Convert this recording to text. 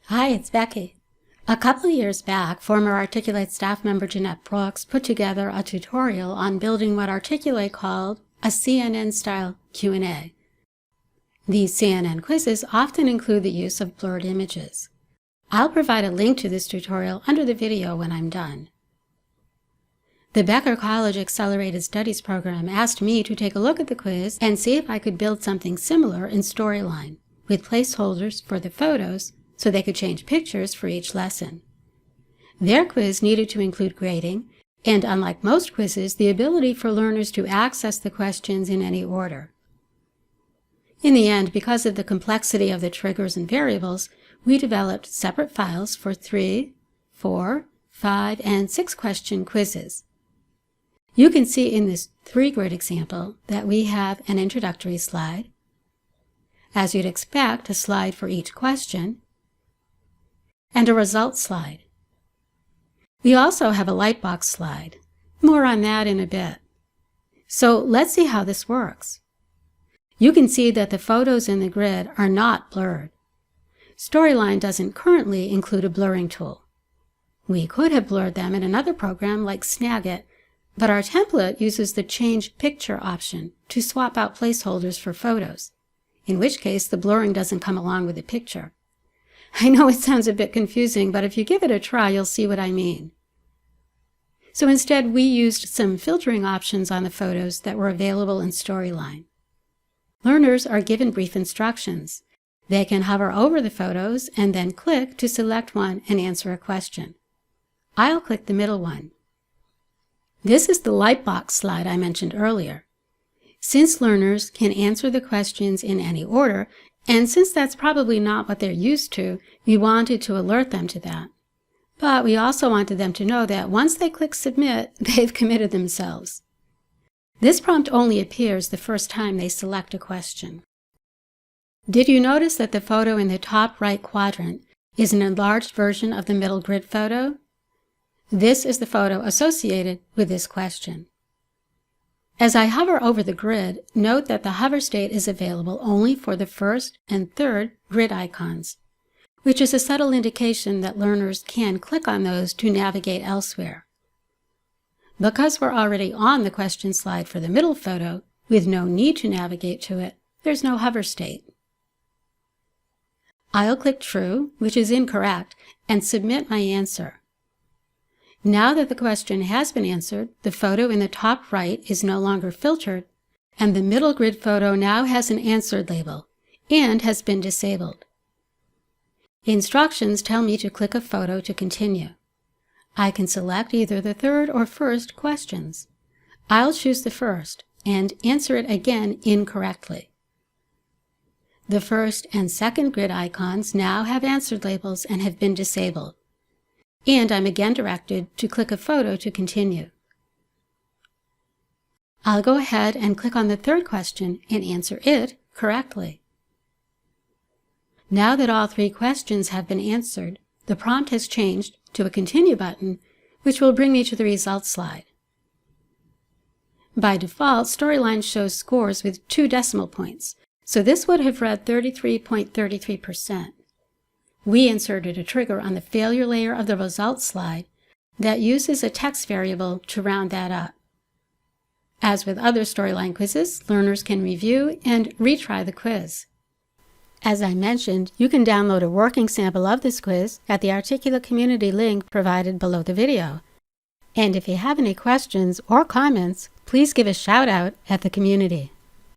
Hi, it's Becky. A couple of years back, former Articulate staff member Jeanette Brooks put together a tutorial on building what Articulate called a CNN-style Q&A. These CNN quizzes often include the use of blurred images. I'll provide a link to this tutorial under the video when I'm done. The Becker College Accelerated Studies program asked me to take a look at the quiz and see if I could build something similar in Storyline, with placeholders for the photos so they could change pictures for each lesson. Their quiz needed to include grading, and unlike most quizzes, the ability for learners to access the questions in any order. In the end, because of the complexity of the triggers and variables, we developed separate files for 3, 4, 5, and 6 question quizzes. You can see in this 3-grid example that we have an introductory slide, as you'd expect, a slide for each question, and a results slide. We also have a lightbox slide. More on that in a bit. So let's see how this works. You can see that the photos in the grid are not blurred. Storyline doesn't currently include a blurring tool. We could have blurred them in another program like Snagit, but our template uses the Change Picture option to swap out placeholders for photos, in which case the blurring doesn't come along with the picture. I know it sounds a bit confusing, but if you give it a try, you'll see what I mean. So instead, we used some filtering options on the photos that were available in Storyline. Learners are given brief instructions. They can hover over the photos and then click to select one and answer a question. I'll click the middle one. This is the lightbox slide I mentioned earlier. Since learners can answer the questions in any order, and since that's probably not what they're used to, we wanted to alert them to that. But we also wanted them to know that once they click Submit, they've committed themselves. This prompt only appears the first time they select a question. Did you notice that the photo in the top right quadrant is an enlarged version of the middle grid photo? This is the photo associated with this question. As I hover over the grid, note that the hover state is available only for the first and third grid icons, which is a subtle indication that learners can click on those to navigate elsewhere. Because we're already on the question slide for the middle photo, with no need to navigate to it, there's no hover state. I'll click True, which is incorrect, and submit my answer. Now that the question has been answered, the photo in the top right is no longer filtered, and the middle grid photo now has an answered label and has been disabled. Instructions tell me to click a photo to continue. I can select either the third or first questions. I'll choose the first and answer it again incorrectly. The first and second grid icons now have answered labels and have been disabled. And I'm again directed to click a photo to continue. I'll go ahead and click on the third question and answer it correctly. Now that all 3 questions have been answered, the prompt has changed to a Continue button, which will bring me to the results slide. By default, Storyline shows scores with 2 decimal points, so this would have read 33.33%. We inserted a trigger on the failure layer of the results slide that uses a text variable to round that up. As with other Storyline quizzes, learners can review and retry the quiz. As I mentioned, you can download a working sample of this quiz at the Articulate community link provided below the video. And if you have any questions or comments, please give a shout out at the community.